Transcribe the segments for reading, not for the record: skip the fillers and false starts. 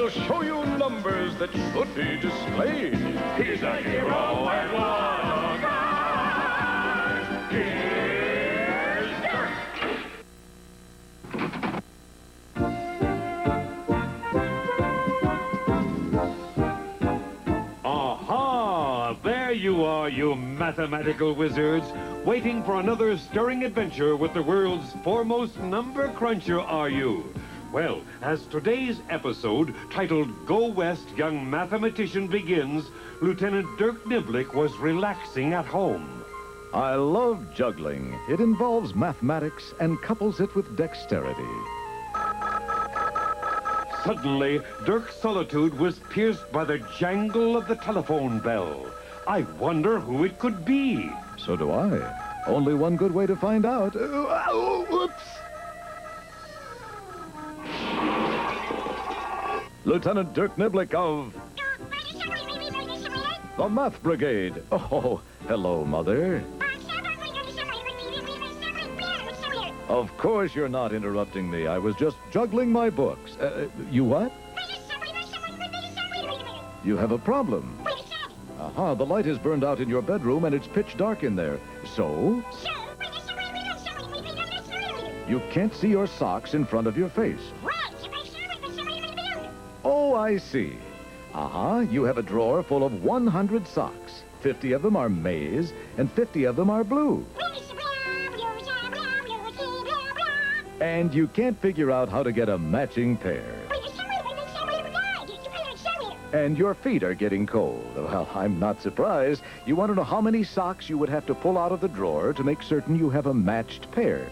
I'll show you numbers that should be displayed. He's a hero at long last. Here's Dirk. Aha! There you are, you mathematical wizards. Waiting for another stirring adventure with the world's foremost number cruncher, are you? Well, as today's episode, titled Go West Young Mathematician, begins, Lieutenant Dirk Niblick was relaxing at home. I love juggling. It involves mathematics and couples it with dexterity. Suddenly, Dirk's solitude was pierced by the jangle of the telephone bell. I wonder who it could be. So do I. Only one good way to find out. Whoops! Lieutenant Dirk Niblick of the Math Brigade. Oh, hello, Mother. Of course you're not interrupting me. I was just juggling my books. You what? You have a problem. Aha, the light is burned out in your bedroom and it's pitch dark in there. So? You can't see your socks in front of your face. Oh, I see. Aha, you have a drawer full of 100 socks. 50 of them are maize and 50 of them are blue. And you can't figure out how to get a matching pair. And your feet are getting cold. Well, I'm not surprised. You want to know how many socks you would have to pull out of the drawer to make certain you have a matched pair.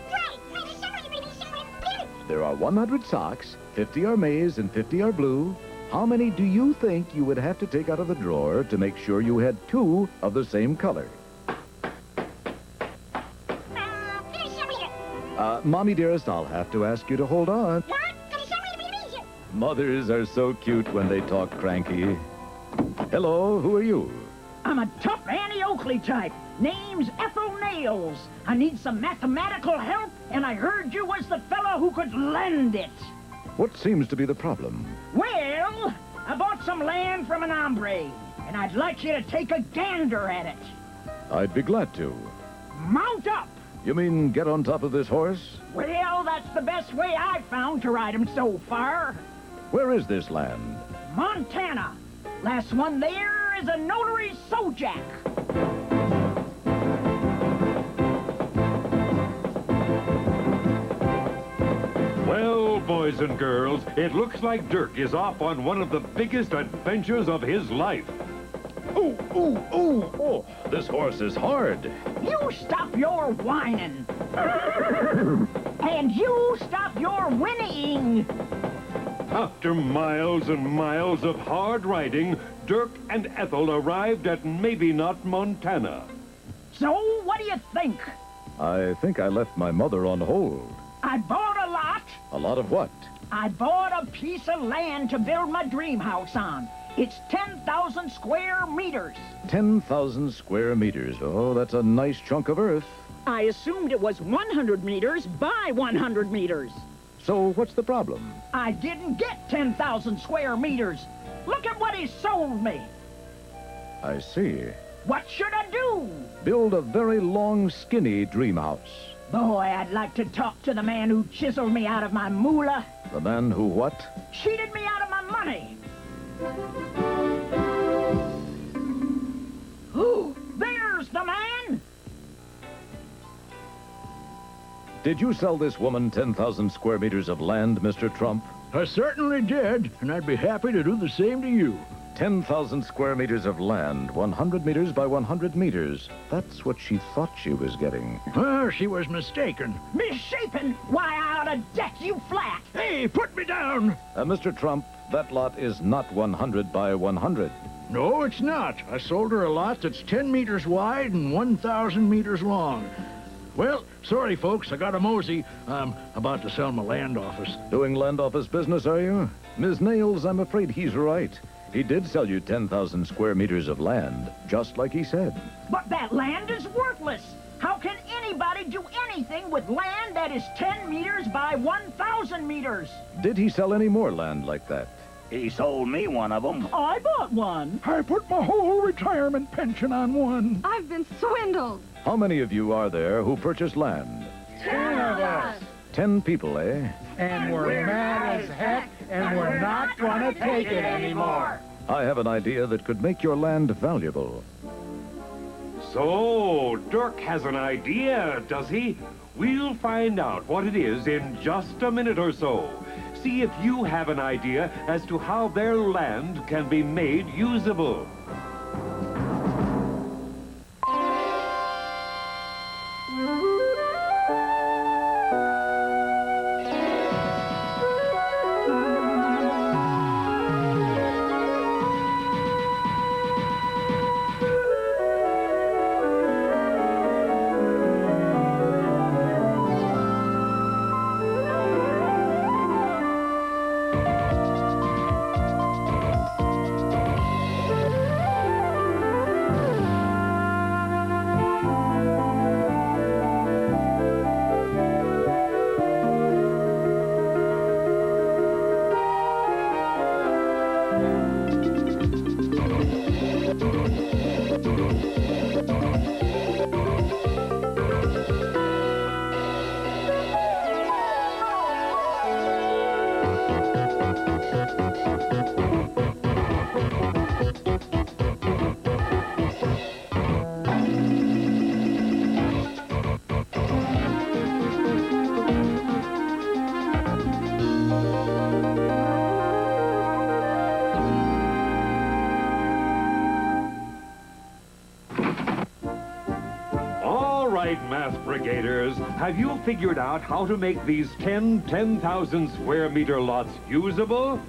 There are 100 socks, 50 are maize and 50 are blue. How many do you think you would have to take out of the drawer to make sure you had 2 of the same color? Mommy dearest, I'll have to ask you to hold on. Mothers are so cute when they talk cranky. Hello, who are you? I'm a tough Annie Oakley type. Name's Ethel Nails. I need some mathematical help, and I heard you was the fellow who could lend it. What seems to be the problem? Well, I bought some land from an hombre, and I'd like you to take a gander at it. I'd be glad to. Mount up. You mean get on top of this horse? Well, that's the best way I've found to ride him so far. Where is this land? Montana. Last one there is a notary Sojak. Well, boys and girls, it looks like Dirk is off on one of the biggest adventures of his life. Oh, this horse is hard. You stop your whining. And you stop your whinnying. After miles and miles of hard riding, Dirk and Ethel arrived at maybe not Montana. So, what do you think? I think I left my mother on hold. I bought a lot. A lot of what? I bought a piece of land to build my dream house on. It's 10,000 square meters. 10,000 square meters. Oh, that's a nice chunk of earth. I assumed it was 100 meters by 100 meters. So what's the problem? I didn't get 10,000 square meters. Look at what he sold me. I see. What should I do? Build a very long, skinny dream house. Boy, I'd like to talk to the man who chiseled me out of my moolah. The man who what? Cheated me out of my money. Oh, there's the man. Did you sell this woman 10,000 square meters of land, Mr. Trump? I certainly did, and I'd be happy to do the same to you. 10,000 square meters of land, 100 meters by 100 meters. That's what she thought she was getting. Well, she was mistaken. Misshapen? Why, I ought to deck you flat. Hey, put me down! Mr. Trump, that lot is not 100 by 100. No, it's not. I sold her a lot that's 10 meters wide and 1,000 meters long. Well, sorry, folks, I got a mosey. I'm about to sell my land office. Doing land office business, are you? Ms. Nails, I'm afraid he's right. He did sell you 10,000 square meters of land, just like he said. But that land is worthless. How can anybody do anything with land that is 10 meters by 1,000 meters? Did he sell any more land like that? He sold me one of them. I bought one. I put my whole retirement pension on one. I've been swindled. How many of you are there who purchased land? 10 of us. 10 people, eh? And we're mad as heck, and we're not gonna take it anymore. I have an idea that could make your land valuable. So, Dirk has an idea, does he? We'll find out what it is in just a minute or so. See if you have an idea as to how their land can be made usable. Math Brigaders, have you figured out how to make these 10,000 square meter lots usable?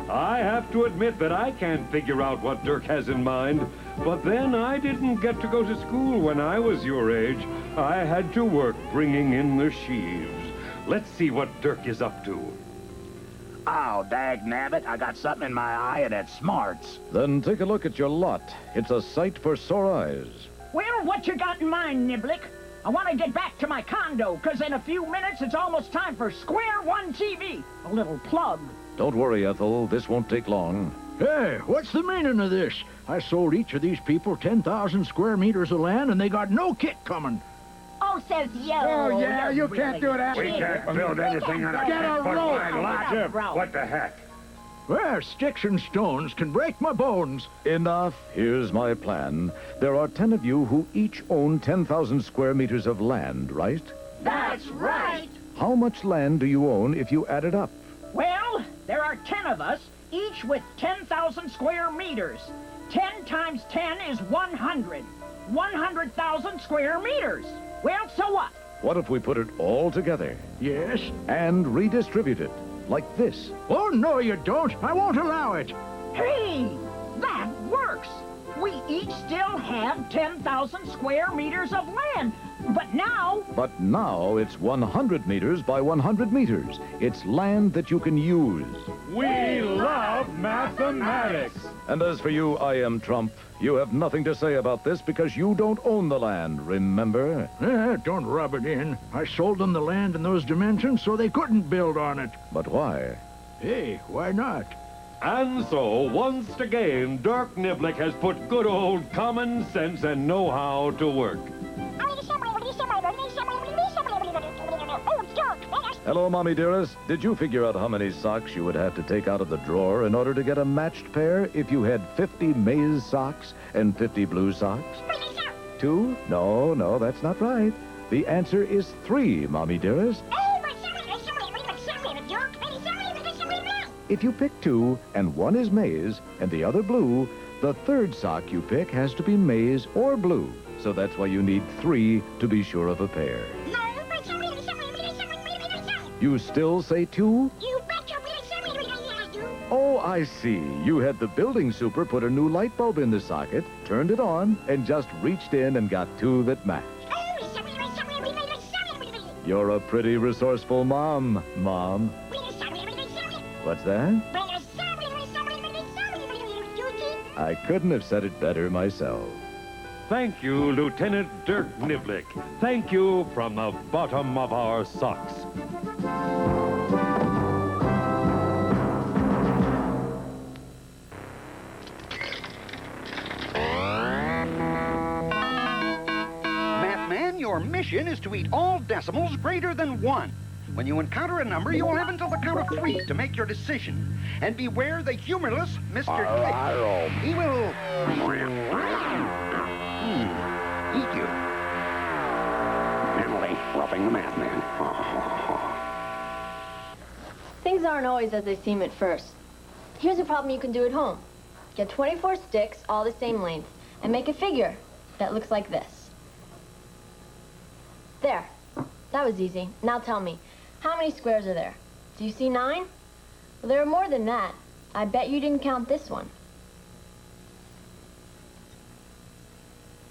I have to admit that I can't figure out what Dirk has in mind, but then I didn't get to go to school when I was your age. I had to work bringing in the sheaves. Let's see what Dirk is up to. Oh, dag nabbit, I got something in my eye and it smarts. Then take a look at your lot. It's a sight for sore eyes. Well, what you got in mind, Niblick? I want to get back to my condo, because in a few minutes it's almost time for Square One TV. A little plug. Don't worry, Ethel. This won't take long. Hey, what's the meaning of this? I sold each of these people 10,000 square meters of land, and they got no kick coming. Oh, says yo. Oh, yeah, you can't do that. We can't build anything on a Get a 10-foot rope. wide lot. Jim, What the heck? Well, sticks and stones can break my bones. Enough. Here's my plan. There are 10 of you who each own 10,000 square meters of land, right? That's right. How much land do you own if you add it up? Well, there are 10 of us, each with 10,000 square meters. 10 times 10 is 100. 100,000 square meters. Well, so what? What if we put it all together Yes? and redistribute it, like this? Oh, no, you don't. I won't allow it. Hey, that works. We each still have 10,000 square meters of land. But now it's 100 meters by 100 meters. It's land that you can use. We love mathematics. And as for you, I am Trump, you have nothing to say about this because you don't own the land, remember? Don't rub it in. I sold them the land in those dimensions so they couldn't build on it. But why? Hey, why not? And so, once again, Dirk Niblick has put good old common sense and know-how to work. Hello, Mommy dearest. Did you figure out how many socks you would have to take out of the drawer in order to get a matched pair if you had 50 maize socks and 50 blue socks? 2? No, that's not right. The answer is 3, Mommy dearest. If you pick 2 and one is maize and the other blue, the third sock you pick has to be maize or blue. So that's why you need 3 to be sure of a pair. You still say 2? Oh, I see. You had the building super put a new light bulb in the socket, turned it on, and just reached in and got 2 that matched. You're a pretty resourceful mom, Mom. What's that? I couldn't have said it better myself. Thank you, Lieutenant Dirk Niblick. Thank you from the bottom of our socks. mission is to eat all decimals greater than 1. When you encounter a number, you will have until the count of 3 to make your decision. And beware the humorless Mr. Click. He will... eat you. Emily, roughing the math man. Things aren't always as they seem at first. Here's a problem you can do at home. Get 24 sticks, all the same length, and make a figure that looks like this. There. That was easy. Now tell me, how many squares are there? Do you see 9? Well, there are more than that. I bet you didn't count this one.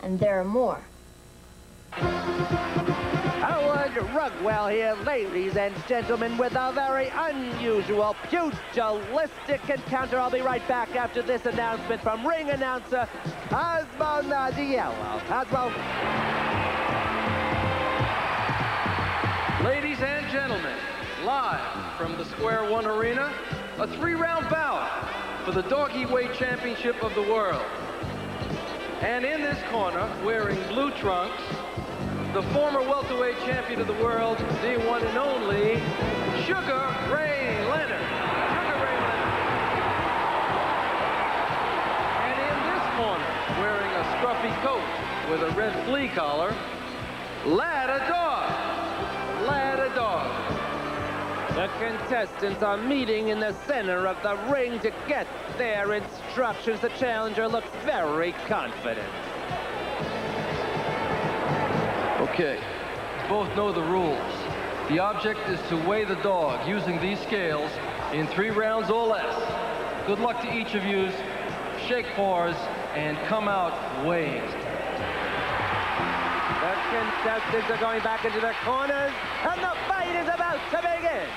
And there are more. Howard Rugwell here, ladies and gentlemen, with a very unusual, pugilistic encounter. I'll be right back after this announcement from ring announcer Osmo Naziello. Osmo. Ladies and gentlemen, live from the Square One Arena, a 3-round bout for the Doggyweight Championship of the world. And in this corner, wearing blue trunks, the former welterweight champion of the world, the one and only, Sugar Ray Leonard. Sugar Ray Leonard. And in this corner, wearing a scruffy coat with a red flea collar, Lad a Dog. Lad a Dog. The contestants are meeting in the center of the ring to get their instructions. The challenger looks very confident. Okay, both know the rules. The object is to weigh the dog using these scales in 3 rounds or less. Good luck to each of you. Shake paws and come out weighing. The contestants are going back into their corners, and the fight is about to begin.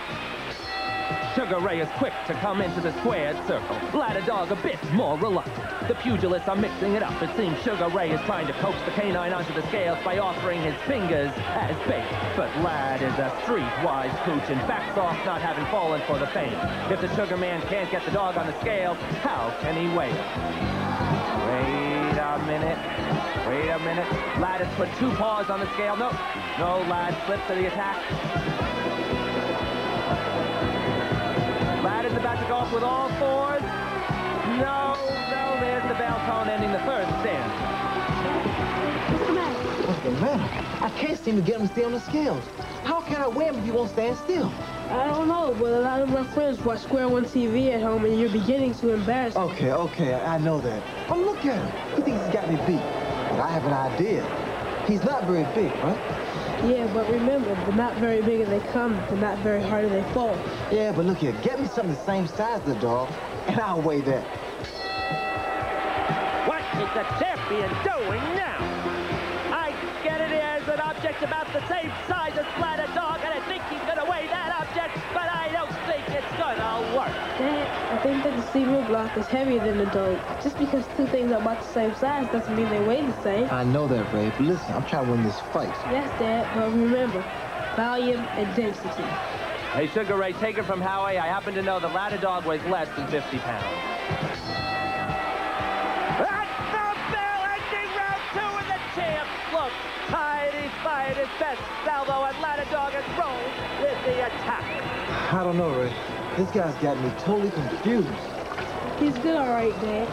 Sugar Ray is quick to come into the squared circle. Lad a Dog a bit more reluctant. The pugilists are mixing it up. It seems Sugar Ray is trying to coax the canine onto the scales by offering his fingers as bait. But Lad is a street-wise pooch and backs off, not having fallen for the feint. If the Sugar Man can't get the dog on the scales, how can he weigh it? Wait a minute. Wait a minute. Lad has put 2 paws on the scale. No, Lad slips to the attack. Lad is about to go off with all 4s. No, there's the bell tone ending the first stand. What's the matter? What's the matter? I can't seem to get him to stay on the scales. How can I weigh him if he won't stand still? I don't know, but a lot of my friends watch Square One TV at home, and you're beginning to embarrass me. Okay, I know that. Oh, look at him. He thinks he's got me beat. But I have an idea. He's not very big, right? Yeah, but remember, they're not very big as they come, they're not very hard as they fall. Yeah, but look here, get me something the same size as the dog, and I'll weigh that. What is the champion doing now? I get it as an object about the same size as Lad a Dog, and I think he's gonna weigh that object, but I don't think it's gonna work. Dad, I think that the cereal block is heavier than the dog. Just because 2 things are about the same size doesn't mean they weigh the same. I know that, Ray, but listen, I'm trying to win this fight. Yes, Dad, but remember, volume and density. Hey, Sugar Ray, take it from Howie. I happen to know that Lad a Dog weighs less than 50 pounds. That's the bell ending round 2, and the champ looks tired. He's fired his best salvo, and Lad a Dog has rolled with the attack. I don't know, Ray. This guy's got me totally confused. He's good, all right, Dad.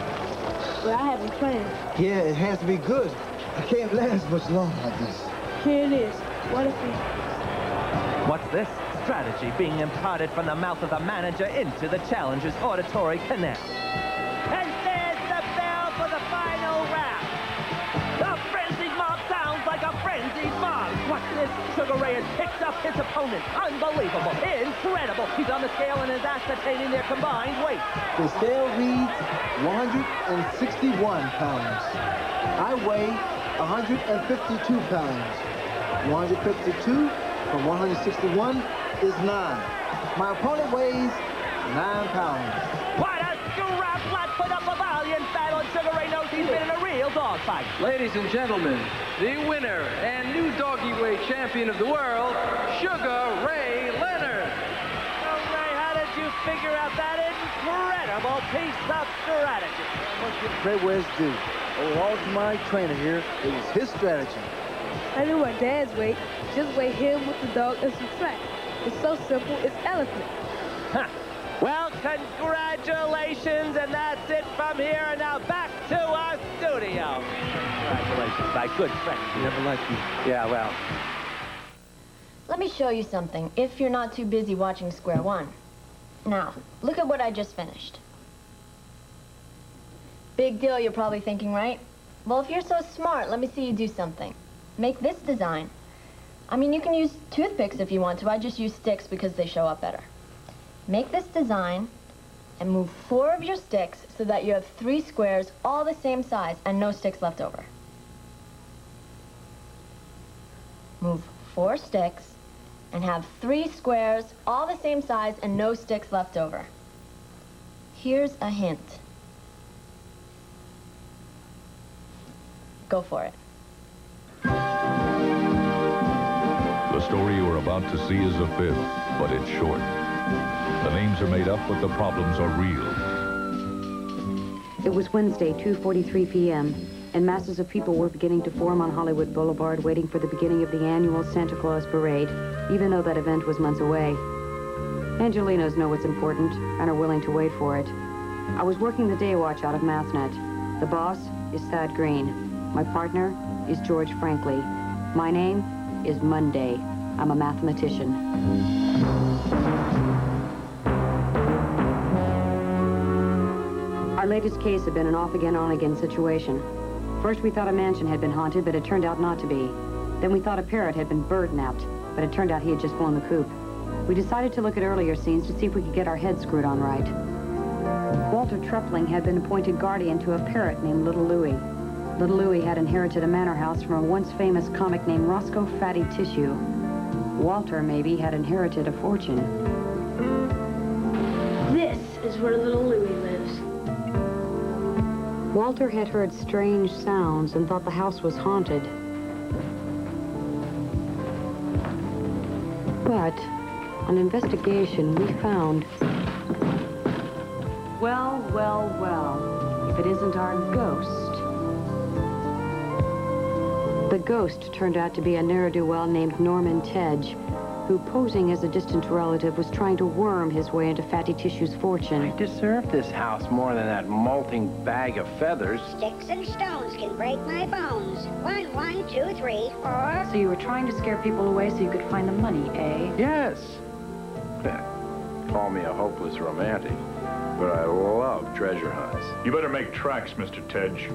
But I have a plan. Yeah, it has to be good. I can't last much longer like this. Here it is. What if we... What's this? Strategy being imparted from the mouth of the manager into the challenger's auditory canal. And there's the bell for the final round. The frenzied mob sounds like a frenzied mob. What's this? Sugar Ray has picked up his opponent. Unbelievable. Incredible. He's on the scale and is ascertaining their combined weight. The scale reads 161 pounds. I weigh 152 pounds. 152 from 161 is 9. My opponent weighs 9 pounds. What a scrap! Lad put up a valiant battle, and Sugar Ray knows he's been in a real dogfight. Ladies and gentlemen, the winner and new Doggyweight champion of the world, Sugar Ray Leonard. So, Ray, how did you figure out that incredible piece of strategy? Ray, where's Duke? Oh, all to my trainer here. It was his strategy. I know my dad's weight. Just weigh him with the dog and subtract. It's so simple, it's elephant. Huh. Well, congratulations, and that's it from here. And now back to our studio. Congratulations, my good friend. You never liked me. Yeah, well. Let me show you something, if you're not too busy watching Square One. Now, look at what I just finished. Big deal, you're probably thinking, right? Well, if you're so smart, let me see you do something. Make this design. I mean, you can use toothpicks if you want to. I just use sticks because they show up better. Make this design and move 4 of your sticks so that you have 3 squares all the same size and no sticks left over. Move 4 sticks and have 3 squares all the same size and no sticks left over. Here's a hint. Go for it. The story you are about to see is a fib, but it's short. The names are made up, but the problems are real. It was Wednesday, 2:43 p.m., and masses of people were beginning to form on Hollywood Boulevard waiting for the beginning of the annual Santa Claus Parade, even though that event was months away. Angelinos know what's important and are willing to wait for it. I was working the day watch out of Mathnet. The boss is Thad Green. My partner is George Franklin. My name is Monday. I'm a mathematician. Our latest case had been an off-again, on-again situation. First, we thought a mansion had been haunted, but it turned out not to be. Then we thought a parrot had been bird-napped, but it turned out he had just flown the coop. We decided to look at earlier scenes to see if we could get our heads screwed on right. Walter Trepling had been appointed guardian to a parrot named Little Louie. Little Louie had inherited a manor house from a once famous comic named Roscoe Fatty Tissue. Walter, maybe, had inherited a fortune. This is where Little Louie lives. Walter had heard strange sounds and thought the house was haunted. But on investigation, we found... Well, if it isn't our ghost. The ghost turned out to be a ne'er-do-well named Norman Tedge, who, posing as a distant relative, was trying to worm his way into Fatty Tissue's fortune. I deserve this house more than that molting bag of feathers. Sticks and stones can break my bones. 1, 1, 2, 3, 4. So you were trying to scare people away so you could find the money, eh? Yes. Call me a hopeless romantic, but I love treasure hunts. You better make tracks, Mr. Tedge.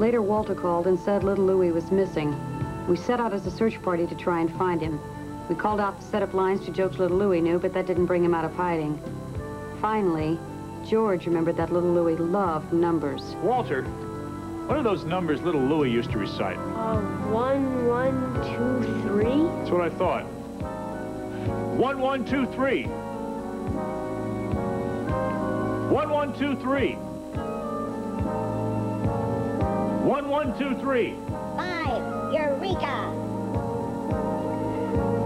Later, Walter called and said Little Louie was missing. We set out as a search party to try and find him. We called out the set-up lines to jokes Little Louie knew, but that didn't bring him out of hiding. Finally, George remembered that Little Louie loved numbers. Walter, what are those numbers Little Louie used to recite? 1, 1, 2, 3. That's what I thought. 1, 1, 2, 3. 1, 1, 2, 3. 1, 1, 2, 3. 5. Eureka!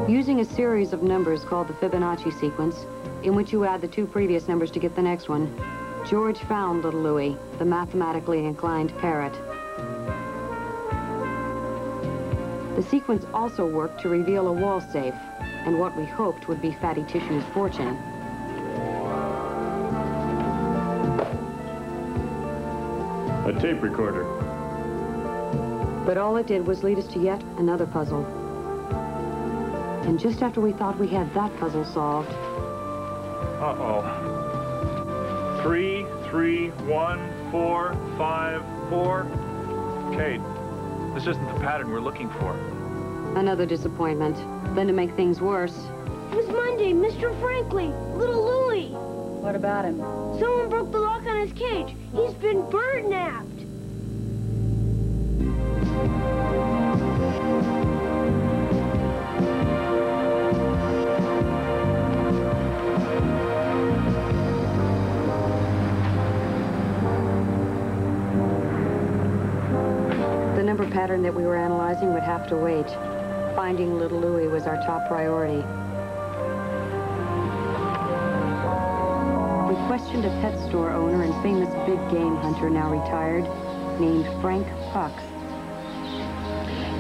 Using a series of numbers called the Fibonacci sequence, in which you add the 2 previous numbers to get the next one, George found Little Louie, the mathematically inclined parrot. The sequence also worked to reveal a wall safe, and what we hoped would be Fatty Tissue's fortune. A tape recorder. But all it did was lead us to yet another puzzle. And just after we thought we had that puzzle solved... Uh-oh. 3, 3, 1, 4, 5, 4. Kate, this isn't the pattern we're looking for. Another disappointment. Then to make things worse... It was Monday, Mr. Franklin, Little Louie. What about him? Someone broke the lock on his cage. He's been bird-napped. The number pattern that we were analyzing would have to wait. Finding Little Louie was our top priority. We questioned a pet store owner and famous big game hunter, now retired, named Frank Puck.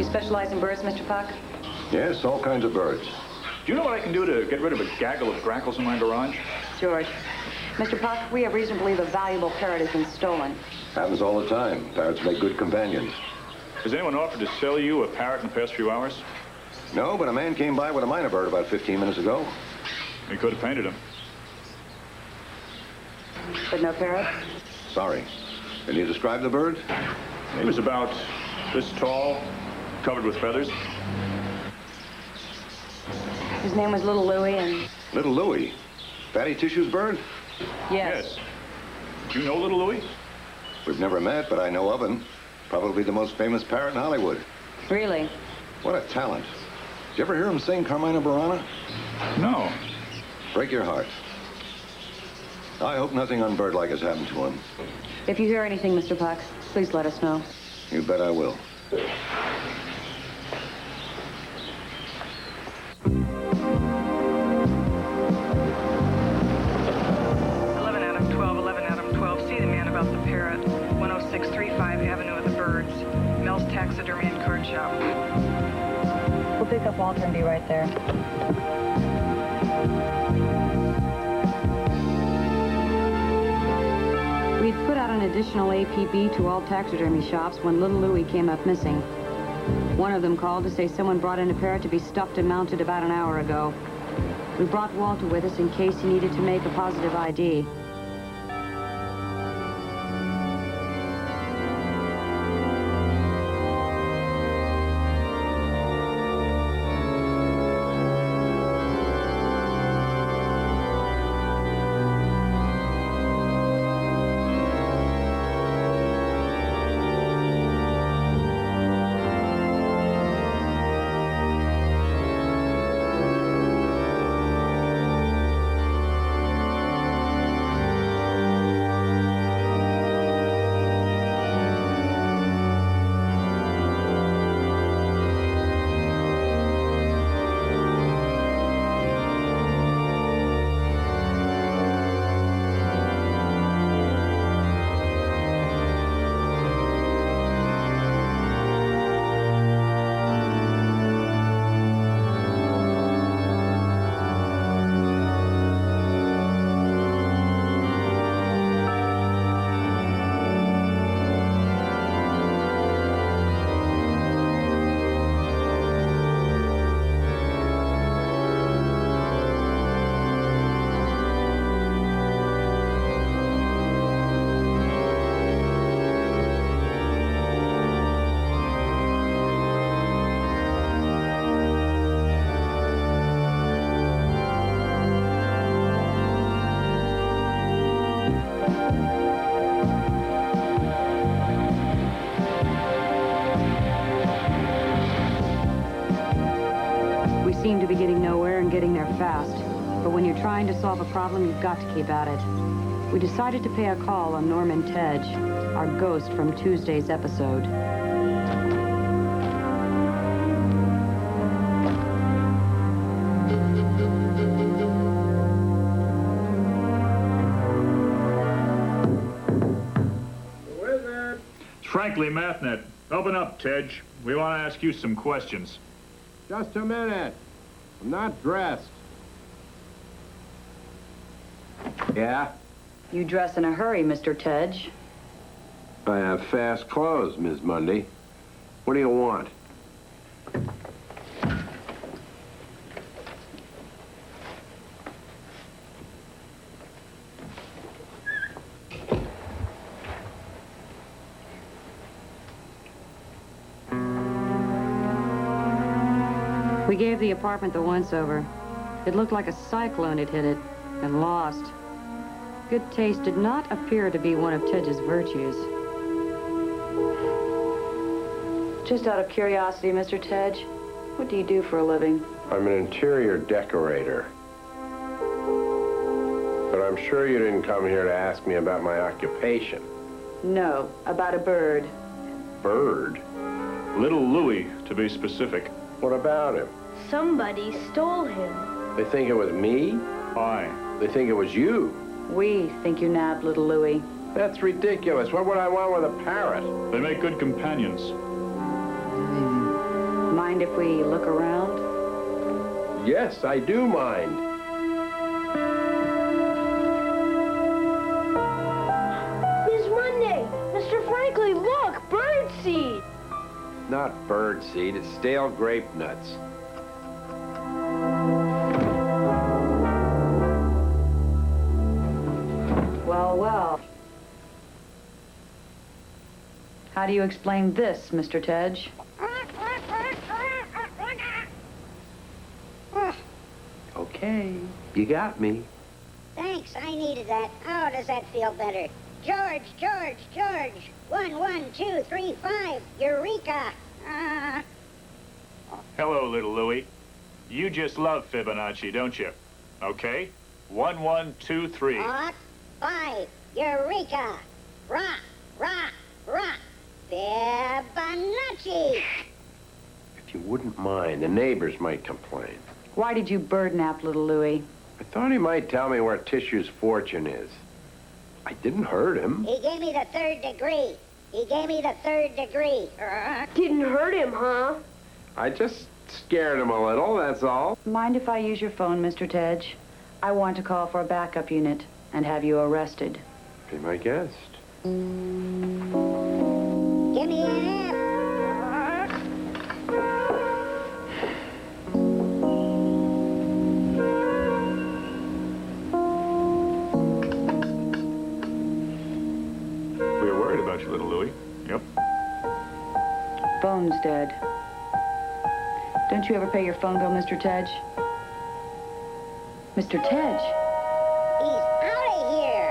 You specialize in birds, Mr. Puck? Yes, all kinds of birds. Do you know what I can do to get rid of a gaggle of grackles in my garage? George. Mr. Puck, we have reason to believe a valuable parrot has been stolen. Happens all the time. Parrots make good companions. Has anyone offered to sell you a parrot in the past few hours? No, but a man came by with a minor bird about 15 minutes ago. We could have painted him. But no parrot? Sorry. Can you describe the bird? He was about this tall, covered with feathers. His name was Little Louie, and... Little Louie? Fatty Tissue's bird? Yes. Do you know Little Louie? We've never met, but I know of him. Probably the most famous parrot in Hollywood. Really? What a talent. Did you ever hear him sing Carmina Burana? No. Break your heart. I hope nothing unbirdlike has happened to him. If you hear anything, Mr. Puck, please let us know. You bet I will. 11 Adam 12, see the man about the parrot, 10635 Avenue of the Birds, Mel's Taxidermy and Card Shop. We'll pick up Walter and be right there. We'd put out an additional APB to all taxidermy shops when Little Louie came up missing. One of them called to say someone brought in a parrot to be stuffed and mounted about an hour ago. We brought Walter with us in case he needed to make a positive ID. Seem to be getting nowhere and getting there fast. But when you're trying to solve a problem, you've got to keep at it. We decided to pay a call on Norman Tedge, our ghost from Tuesday's episode. Frankly, Mathnet. Open up, Tedge. We want to ask you some questions. Just a minute. I'm not dressed. Yeah? You dress in a hurry, Mr. Tedge. I have fast clothes, Miss Mundy. What do you want? We gave the apartment the once-over. It looked like a cyclone had hit it and lost. Good taste did not appear to be one of Tedge's virtues. Just out of curiosity, Mr. Tedge, what do you do for a living? I'm an interior decorator. But I'm sure you didn't come here to ask me about my occupation. No, about a bird. Bird? Little Louie, to be specific. What about him? Somebody stole him. They think it was me? Aye. They think it was you. We think you nabbed Little Louie. That's ridiculous. What would I want with a parrot? They make good companions. mind if we look around? Yes, I do mind. Miss Monday! Mr. Franklin, look! Birdseed! Not bird seed, it's stale grape nuts. Well, well. How do you explain this, Mr. Tedge? Okay, you got me. Thanks, I needed that. Oh, does that feel better? George, George, George. 1, 1, 2, 3, 5. Eureka! Hello, little Louie. You just love Fibonacci, don't you? Okay. 1, 1, 2, 3. 5. Eureka! Rock, rock, rock. Fibonacci! If you wouldn't mind, the neighbors might complain. Why did you bird nap, little Louie? I thought he might tell me where Tissue's fortune is. I didn't hurt him. He gave me the 3rd degree. He gave me the 3rd degree. Didn't hurt him, huh? I just scared him a little, that's all. Mind if I use your phone, Mr. Tedge? I want to call for a backup unit and have you arrested. Be my guest. Give me an F. We were worried about you, little Louie. Yep. Phone's dead. Don't you ever pay your phone bill, Mr. Tedge? Mr. Tedge? He's out of here.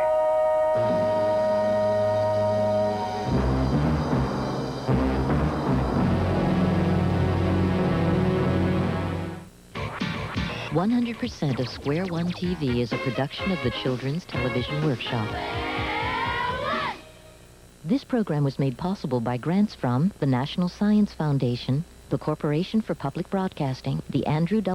100% of Square One TV is a production of the Children's Television Workshop. This program was made possible by grants from the National Science Foundation, the Corporation for Public Broadcasting, the Andrew